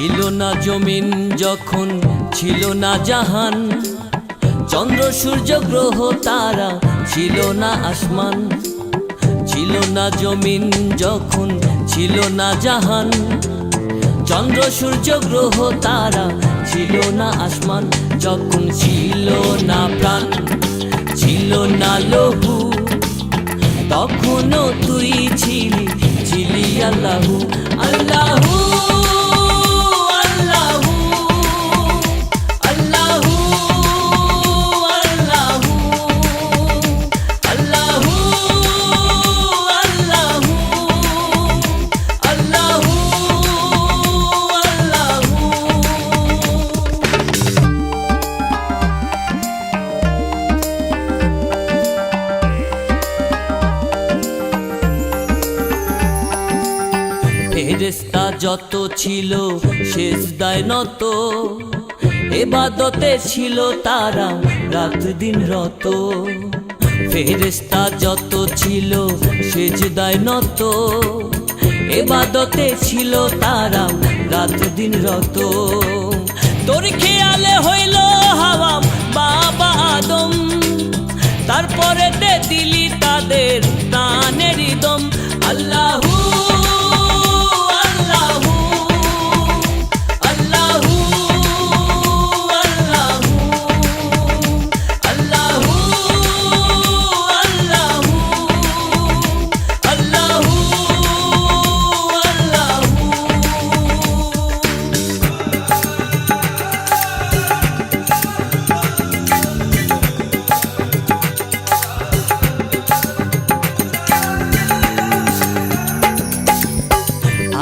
ছিল না জমিন যখন ছিল না জাহান, চন্দ্র সূর্য গ্রহ তারা ছিল না আসমান। ছিল না জমিন যখন ছিল না জাহান, চন্দ্র সূর্য গ্রহ তারা ছিল না আসমান। যখন ছিল না প্রাণ, ছিল না লহু, তখনও তুই ছিলি আল্লাহু। আল্লাহু ফেরেশতা যত ছিল সেজদায় নত, ইবাদতে ছিল তারা রাত দিন রত। ফেরেশতা যত ছিল সেজদায় নত, ইবাদতে ছিল তারা রাত দিন রত। তোর খেয়ালে হইল হাওয়া বাবা আদম, তারপরে দিলি তাদের প্রাণের দম। আল্লাহু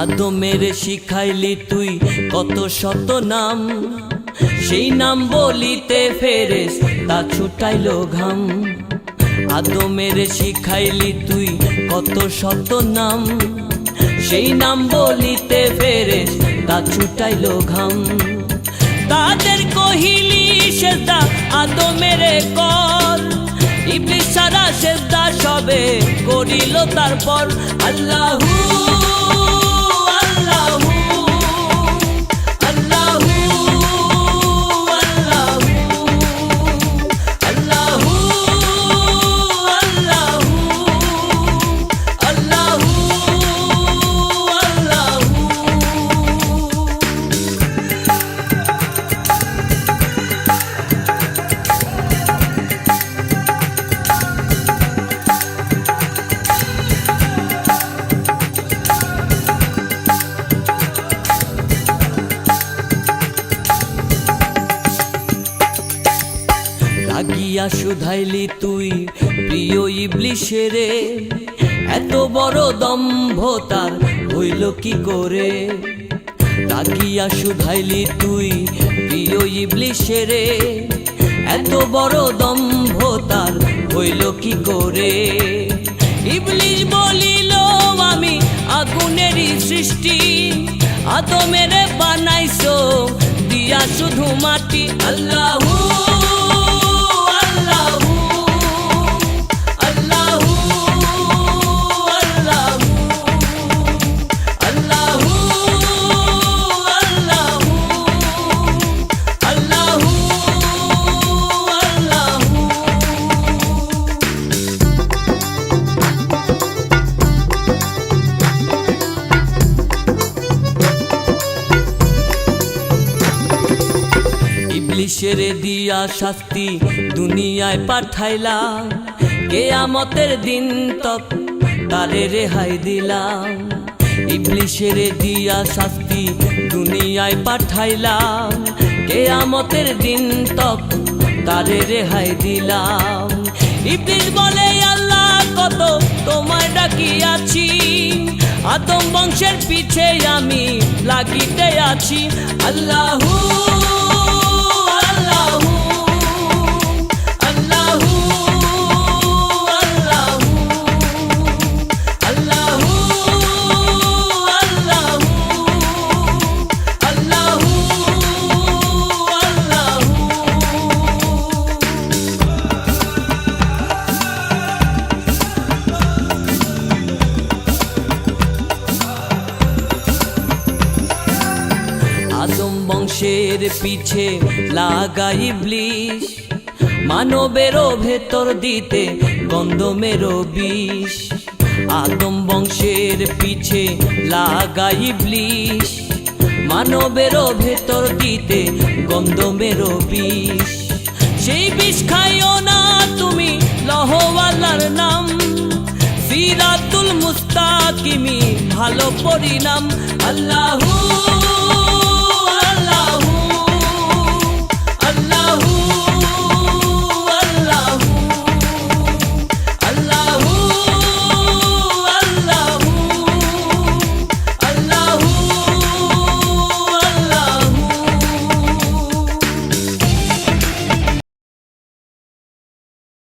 আদমের শিখাইলি তুই কত শত নাম, সেই নাম বলিতে ফেরেশতা ছুটাইল ঘাম। আদমের শিখাইলি তুই কত শত নাম, সেই নাম বলিতে ফেরেশতা ছুটাইল ঘাম। তাদের কহিলি সেজদা আদমের কর, ইবলিস সারা সেজদা সবে করিল তারপর। আল্লাহু রাগিয়া শুধাইলি তুই প্রিয় ইবলিসেরে, এত বড় দম্ভ তার হইল কি করে। রাগিয়া শুধাইলি তুই প্রিয় ইবলিসেরে, এত বড় দম্ভ তার হইল কি করে। ইবলিস বলিল আমি আগুনেরই সৃষ্টি, আদমের বানাইছো দিয়া শুধু মাটি। আল্লাহু ইবলিসেরে দিয়া শাস্তি দুনিয়ায় পাঠাইলাম, কিয়ামতের দিন তক তারে রেহাই দিলাম। ইবলিসেরে দিয়া শাস্তি দুনিয়ায় পাঠাইলাম, কিয়ামতের দিন তক তারে রেহাই দিলাম। ইবলিস বলে আল্লাহ কত তোমায় ডাকিয়াছি, আদম বংশের পিছে আমি লাগিতে আছি। আল্লাহু আদম বংশের পিছে লাগাই ইবলিশ, মানবেরও ভেতর দিতে গন্ধমেরও বিষ। আদম বংশের পিছে লাগাই ইবলিশ, মানবেরও ভেতর দিতে গন্ধমেরও বিষ। সেই বিষ খাইও না তুমি, লহওয়ালার নাম সিরাতুল মুস্তাকিমি ভালো পরিণাম। আল্লাহু